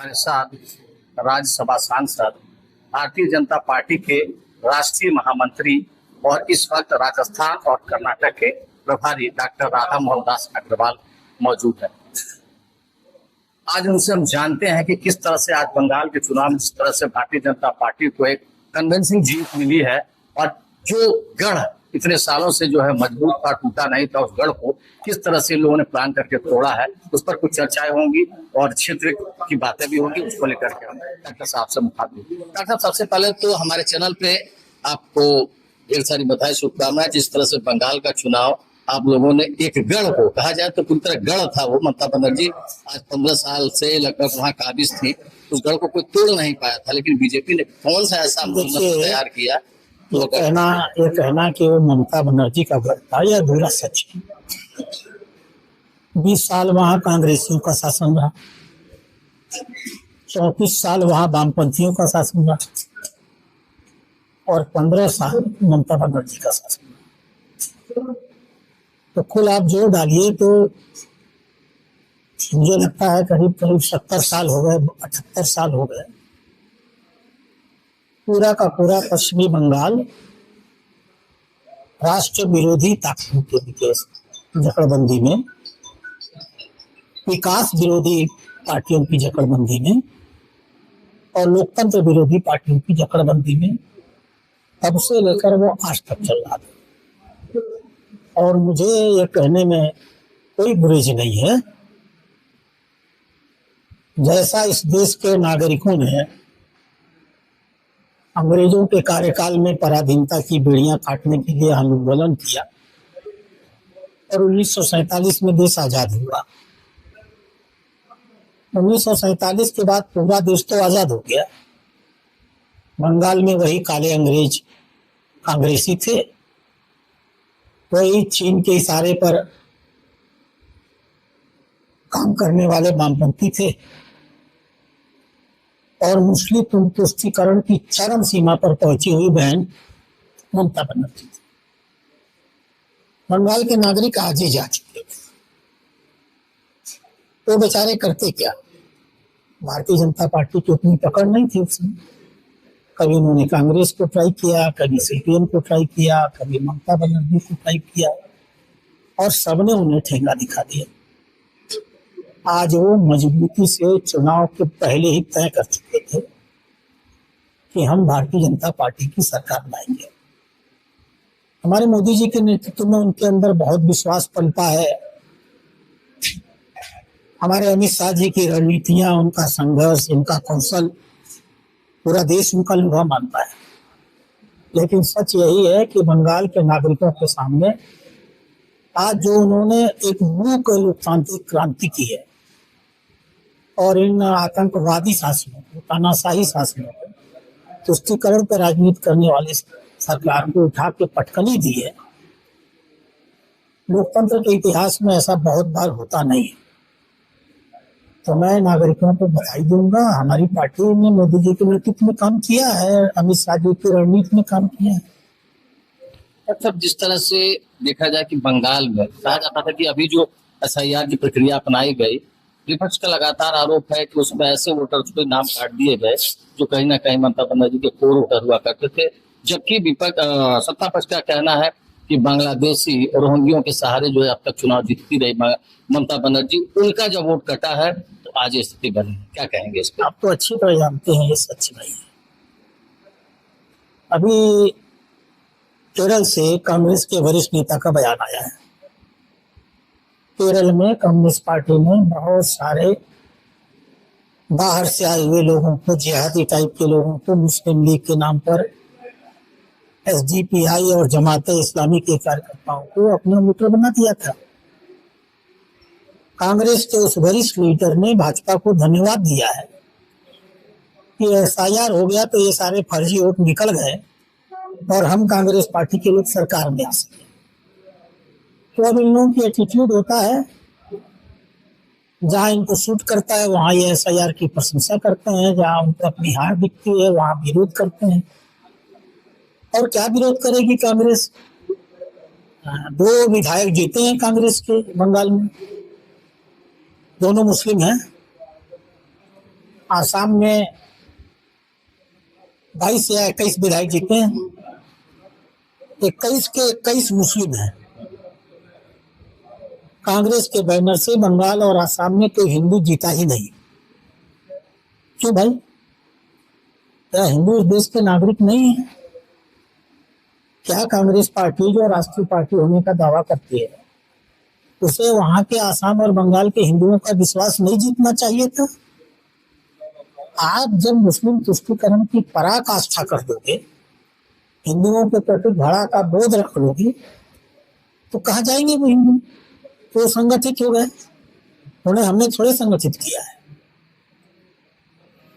हमारे साथ राज्यसभा सांसद, भारतीय जनता पार्टी के राष्ट्रीय महामंत्री और इस वक्त राजस्थान और कर्नाटक के प्रभारी डॉक्टर राधा मोहन दास अग्रवाल मौजूद है। आज उनसे हम जानते हैं कि किस तरह से आज बंगाल के चुनाव में जिस तरह से भारतीय जनता पार्टी को एक कन्विंसिंग जीत मिली है और जो गढ़ इतने सालों से जो है मजबूत था, टूटा नहीं था, उस गढ़ को किस तरह से लोगों ने प्लान करके तोड़ा है, उस पर कुछ चर्चाएं होंगी और क्षेत्र की बातें भी होंगी। उसको लेकर के हम डॉक्टर साहब से मुखातिब। डॉक्टर साहब, सबसे पहले तो हमारे चैनल पे आपको ढेर सारी बधाई, शुभकामनाएं। जिस तरह से बंगाल का चुनाव आप लोगों ने एक गढ़ को कहा जाए तो पूरी तरह गढ़ था वो, ममता बनर्जी आज 15 साल से लगभग वहाँ काबिज थी, उस गढ़ को कोई तोड़ नहीं पाया था, लेकिन बीजेपी ने कौन सा ऐसा तैयार किया। ये कहना कि वो ममता बनर्जी का गढ़ था, यह अधूरा सच है। 20 साल वहाँ कांग्रेसियों का शासन रहा, 34 साल वहाँ वामपंथियों का शासन रहा और 15 साल ममता बनर्जी का शासन रहा। तो कुल आप जोड़ डालिए तो मुझे लगता है करीब करीब 70 साल हो गए, 78 साल हो गए। पूरा का पूरा पश्चिमी बंगाल राष्ट्र विरोधी ताकतों के जकड़बंदी में, विकास विरोधी पार्टियों की जकड़बंदी में और लोकतंत्र विरोधी पार्टियों की जकड़बंदी में तब से लेकर वो आज तक चल रहा था। और मुझे ये कहने में कोई गुरेज नहीं है, जैसा इस देश के नागरिकों ने अंग्रेजों के कार्यकाल में पराधीनता की बेड़ियां काटने के लिए आंदोलन किया और 1947 में देश आजाद हुआ। 1947 के बाद पूरा देश तो आजाद हो गया। बंगाल में वही काले अंग्रेज कांग्रेसी थे, वही चीन के इशारे पर काम करने वाले वामपंथी थे और मुस्लिम तुष्टीकरण की चरम सीमा पर पहुंची हुई बहन ममता बनर्जी थी। बंगाल के नागरिक आज ही जा चुके थे, तो बेचारे करते क्या। भारतीय जनता पार्टी की उतनी पकड़ नहीं थी उसमें। कभी उन्होंने कांग्रेस को ट्राई किया, कभी सीपीएम को ट्राई किया, कभी ममता बनर्जी को ट्राई किया और सबने उन्हें ठेंगा दिखा दिया। आज वो मजबूती से चुनाव के पहले ही तय कर चुके थे कि हम भारतीय जनता पार्टी की सरकार बनाएंगे। हमारे मोदी जी के नेतृत्व में उनके अंदर बहुत विश्वास पनपा है। हमारे अमित शाह जी की रणनीतियां, उनका संघर्ष, उनका कौशल पूरा देश उनका लोहा मानता है। लेकिन सच यही है कि बंगाल के नागरिकों के सामने आज जो उन्होंने एक मूक लोकतांत्रिक क्रांति की है और इन आतंकवादी शासनों को, तानाशाही शासनों को, तुष्टीकरण पर राजनीति करने वाली सरकार को उठा के पटकनी दी है, लोकतंत्र के इतिहास में ऐसा बहुत बार होता नहीं है। तो मैं नागरिकों को बधाई दूंगा। हमारी पार्टी ने मोदी जी के नेतृत्व में काम किया है, अमित शाह जी की रणनीति में काम किया है। मतलब जिस तरह से देखा जाए कि बंगाल में कहा जाता था कि अभी जो एसआईआर की प्रक्रिया अपनाई गई, विपक्ष का लगातार आरोप है कि उसमें ऐसे वोटर्स के नाम काट दिए गए जो कहीं ना कहीं ममता बनर्जी के कोर वोटर हुआ करते थे, जबकि विपक्ष सत्ता पक्ष का कहना है कि बांग्लादेशी और रोहिंग्यों के सहारे जो है अब तक चुनाव जीतती रही ममता बनर्जी, उनका जब वोट कटा है तो आज ये स्थिति बनी। क्या कहेंगे इस पर? आप तो अच्छी तरह जानते हैं ये सच नहीं है। अभी केरल से कांग्रेस के वरिष्ठ नेता का बयान आया है। केरल में कम्युनिस्ट पार्टी ने बहुत सारे बाहर से आए हुए लोगों को, जिहादी टाइप के लोगों को, मुस्लिम लीग के नाम पर एसडीपीआई और जमाते इस्लामी के कार्यकर्ताओं को अपना वोटर बना दिया था। कांग्रेस के उस वरिष्ठ लीडर ने भाजपा को धन्यवाद दिया है कि एसआईआर हो गया तो ये सारे फर्जी वोट निकल गए और हम कांग्रेस पार्टी के लोग सरकार में आ सके। तो अब इन लोगों की एटीट्यूड होता है, जहां इनको सूट करता है वहां ये एसआईआर की प्रशंसा करते हैं, जहां उनको अपनी हार दिखती है वहां विरोध करते हैं। और क्या विरोध करेगी कांग्रेस? 2 विधायक जीते हैं कांग्रेस के बंगाल में, दोनों मुस्लिम हैं। आसाम में 22 या 21 विधायक जीते हैं, 21 के 21 मुस्लिम हैं। कांग्रेस के बैनर से बंगाल और आसाम में कोई हिंदू जीता ही नहीं। क्यों भाई? क्या हिंदू इस देश के नागरिक नहीं है? क्या कांग्रेस पार्टी जो राष्ट्रीय पार्टी होने का दावा करती है, उसे वहां के आसाम और बंगाल के हिंदुओं का विश्वास नहीं जीतना चाहिए था? आप जब मुस्लिम तुष्टीकरण की पराकाष्ठा कर दोगे, हिंदुओं के प्रति घृणा का बोध रख लोगे, तो कहाँ जाएंगे वो हिंदू? तो संगठित हो गए। उन्हें हमने थोड़े संगठित किया है।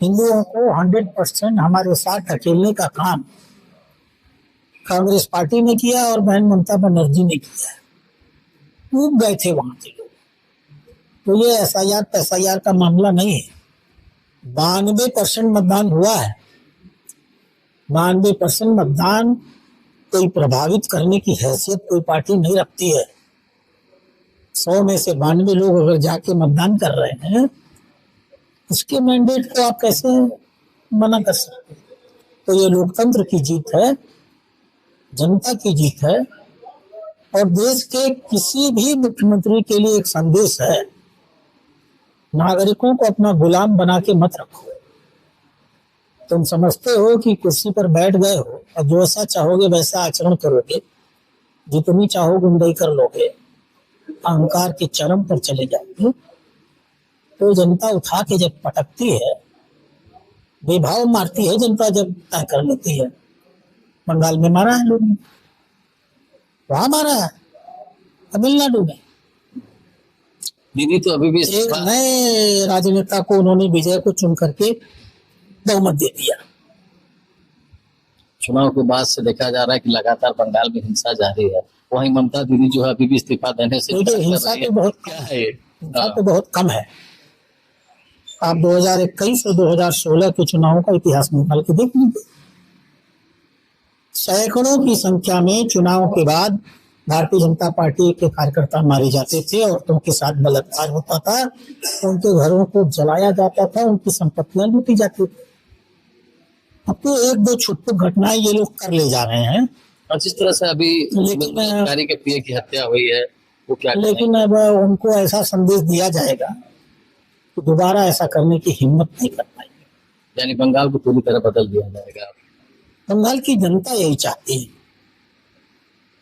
हिंदुओं को 100% हमारे साथ ढकेलने का काम कांग्रेस पार्टी ने किया और बहन ममता बनर्जी ने किया। टूट गए थे वहां के लोग। तो ये SIR का मामला नहीं है। 92% मतदान हुआ है। 92% मतदान कोई प्रभावित करने की हैसियत कोई पार्टी नहीं रखती है। 100 में से 92 लोग अगर जाके मतदान कर रहे हैं, उसके मैंडेट को आप कैसे मना कर सकते? तो ये लोकतंत्र की जीत है, जनता की जीत है, और देश के किसी भी मुख्यमंत्री के लिए एक संदेश है, नागरिकों को अपना गुलाम बना के मत रखो। तुम समझते हो कि कुर्सी पर बैठ गए हो और जैसा चाहोगे वैसा आचरण करोगे, जितनी चाहो गुंडाई कर लोगे, अहंकार के चरम पर चले जाओगे। तो जनता उठा के जब पटकती है, बेभाव मारती है जनता, जब तय कर लेती है। बंगाल में मारा है लोगों ने, वहां मारा है, तमिलनाडु में दीदी तो अभी भी एक नए राजनेता को उन्होंने विजय को चुन करके बहुमत दे दिया। चुनाव के बाद से देखा जा रहा है कि लगातार बंगाल में हिंसा जारी है। वहीं ममता दीदी जो है अभी भी इस्तीफा देने से हिंसा तो बहुत क्या है, हिंसा तो बहुत कम है। आप 2021 और 2016 के चुनावों का इतिहास निकाल के देख लीजिए। सैकड़ों की संख्या में चुनाव के बाद भारतीय जनता पार्टी के कार्यकर्ता मारे जाते थे, औरतों के साथ बलात्कार होता था, उनके घरों को जलाया जाता था, उनकी संपत्तियां लूटी जाती थी। अब तो एक दो छुटपुट घटनाएं ये लोग कर ले जा रहे हैं। और जिस तरह से अभी अधिकारी के पीए की हत्या हुई है, वो क्या लेकिन अब उनको ऐसा संदेश दिया जाएगा कि दोबारा ऐसा करने की हिम्मत नहीं कर पाएंगे। यानी बंगाल को पूरी तरह बदल दिया जाएगा। बंगाल की जनता यही चाहती है।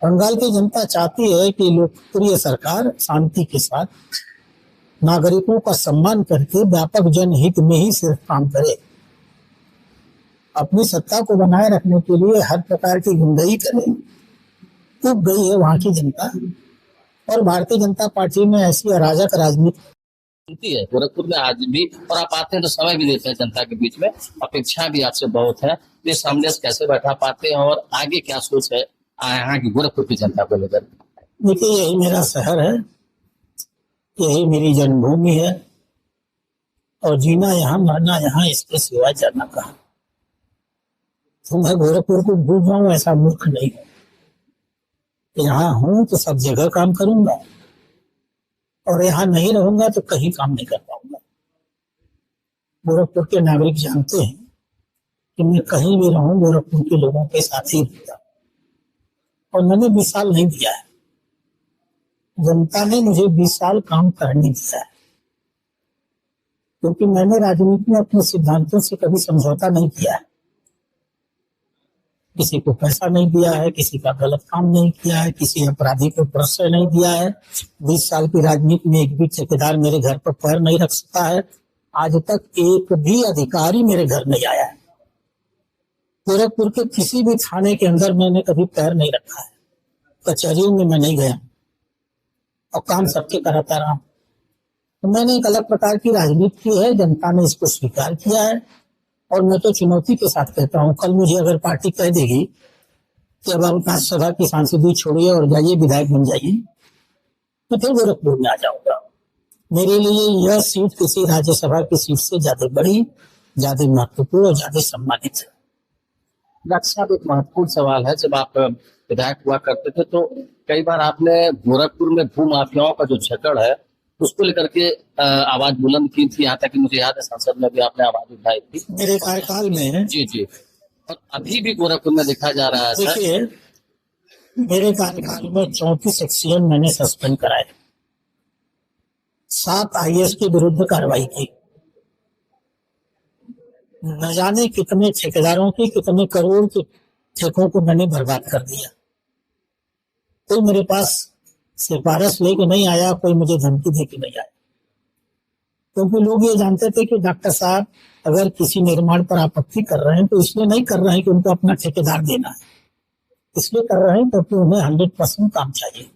बंगाल की जनता चाहती है कि लोकप्रिय सरकार शांति के साथ नागरिकों का सम्मान करके व्यापक जनहित में ही सिर्फ काम करे। अपनी सत्ता को बनाए रखने के लिए हर प्रकार की गुंडाई करे। उब गई है वहां की जनता, और भारतीय जनता पार्टी में ऐसी अराजक राजनीति है गोरखपुर में आज भी। और आप आते हैं तो समय भी देते हैं जनता के बीच में, अपेक्षा भी आपसे बहुत है। ये संदेश कैसे बैठा पाते हैं और आगे क्या सोच है यहाँ की गोरखपुर की जनता को लेकर? देखिए, यही मेरा शहर है, यही मेरी जन्मभूमि है, और जीना यहाँ मरना यहाँ, इसके सिवा जाना कहाँ। तो मैं गोरखपुर को भूल जाऊं ऐसा मूर्ख नहीं हूं। यहाँ हूं तो सब जगह काम करूंगा, और यहाँ नहीं रहूंगा तो कहीं काम नहीं कर पाऊंगा। गोरखपुर के नागरिक जानते हैं कि मैं कहीं भी रहूं गोरखपुर के लोगों के साथ ही रहता हूं, और मैंने 20 साल नहीं दिया है। जनता ने मुझे 20 साल काम करने दिया है, क्योंकि मैंने राजनीति में अपने सिद्धांतों से कभी समझौता नहीं किया है। किसी को पैसा नहीं दिया है, किसी का गलत काम नहीं किया है, किसी अपराधी को प्रश्रय नहीं दिया है। 20 साल की राजनीति में एक भी ठेकेदार मेरे घर पर पैर नहीं रख सकता है। आज तक एक भी अधिकारी मेरे घर नहीं आया है। गोरखपुर के किसी भी थाने के अंदर मैंने कभी पैर नहीं रखा है। कचहरियों में मैं नहीं गया, और काम सबके कराता रहा। तो मैंने एक अलग प्रकार की राजनीति की है, जनता ने इसको स्वीकार किया है, और मैं तो चुनौती के साथ कहता हूँ, कल मुझे अगर पार्टी कह देगी कि अब आप राज्यसभा की सांसदी छोड़िए और जाइए विधायक बन जाइए, तो फिर गोरखपुर में आ जाऊंगा। मेरे लिए यह सीट किसी राज्यसभा की सीट से ज्यादा बड़ी, ज्यादा महत्वपूर्ण और ज्यादा सम्मानित है। डॉक्टर साहब, एक महत्वपूर्ण सवाल है, जब आप विधायक हुआ करते थे तो कई बार आपने गोरखपुर में भू माफियाओं का जो झकड़ है उसको लेकर के आवाज बुलंद की थी, यहाँ तक कि मुझे याद है संसद में भी आपने आवाज उठाई थी मेरे कार्यकाल में। जी जी। और अभी भी गोरखपुर में देखा जा रहा है सर। देखिए, मेरे कार्यकाल में 34 एक्सीडेंट मैंने सस्पेंड कराए, 7 IAS के विरुद्ध कार्रवाई की, न जाने कितने ठेकेदारों की कितने करोड़ के ठेकों को मैंने बर्बाद कर दिया। कोई मेरे पास सिफारिश लेके नहीं आया, कोई मुझे धमकी दे के नहीं आया, क्योंकि लोग ये जानते थे कि डॉक्टर साहब अगर किसी निर्माण पर आपत्ति कर रहे हैं तो इसलिए नहीं कर रहे हैं कि उनको अपना ठेकेदार देना है, इसलिए कर रहे हैं क्योंकि उन्हें 100% काम चाहिए।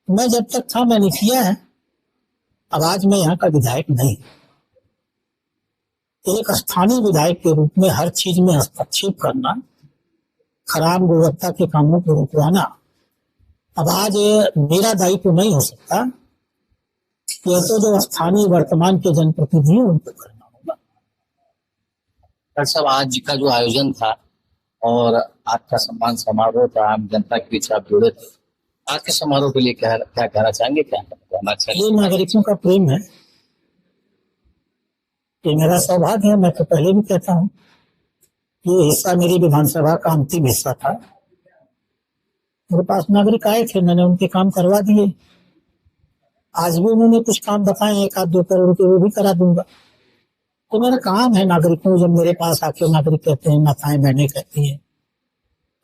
मैं जब तक था मैंने किया है। अब आज मैं यहाँ का विधायक नहीं, एक स्थानीय विधायक के रूप में हर चीज में हस्तक्षेप करना, खराब गुणवत्ता के कामों को रुकवाना, अब आज मेरा दायित्व नहीं हो सकता। ये तो जो स्थानीय वर्तमान के जनप्रतिनिधि हैं उनको करना होगा। डॉक्टर साहब, आज का जो आयोजन था और आपका सम्मान समारोह था, आम जनता के बीच आप जुड़े थे, आज के समारोह के लिए क्या कहना चाहेंगे, क्या कहना चाहिए? ये नागरिकों का प्रेम है, ये मेरा सौभाग्य है। मैं तो पहले भी कहता हूँ, ये हिस्सा मेरी विधानसभा का अंतिम हिस्सा था। मेरे पास नागरिक आए थे, मैंने उनके काम करवा दिए। आज भी उन्होंने कुछ काम बताए, 1-2 करोड़ के, वो भी करा दूंगा। तो मेरा काम है नागरिकों, जब मेरे पास आके नागरिक कहते हैं, माताएं बहनें कहती हैं,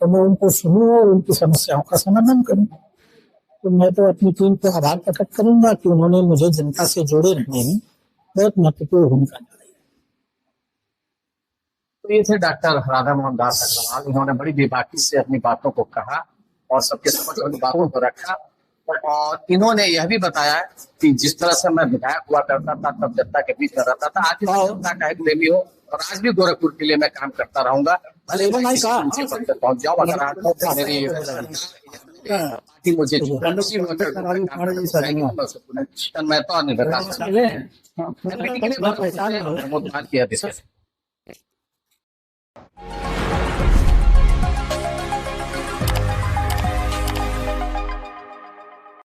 तो मैं उनको सुनूं और उनकी समस्याओं का समाधान करूं। तो मैं तो अपनी टीम को आभार प्रकट करूंगा कि उन्होंने मुझे जनता से जोड़े रहने में बहुत महत्वपूर्ण भूमिका निभाई। तो ये थे डॉक्टर राधा मोहन दास अग्रवाल। इन्होंने बड़ी बेबाकी से अपनी बातों को कहा और सबके समक्ष अपनी बातों को रखा, और इन्होंने यह भी बताया कि जिस तरह से मैं विधायक हुआ करता था, तब जनता के बीच में रहता था, आज भी जनता का एक प्रेमी हो और आज भी गोरखपुर के लिए मैं काम करता रहूंगा। भले पहुंच जाओ, अगर मेरी पार्टी मुझे मैं तो नहीं बता सकता।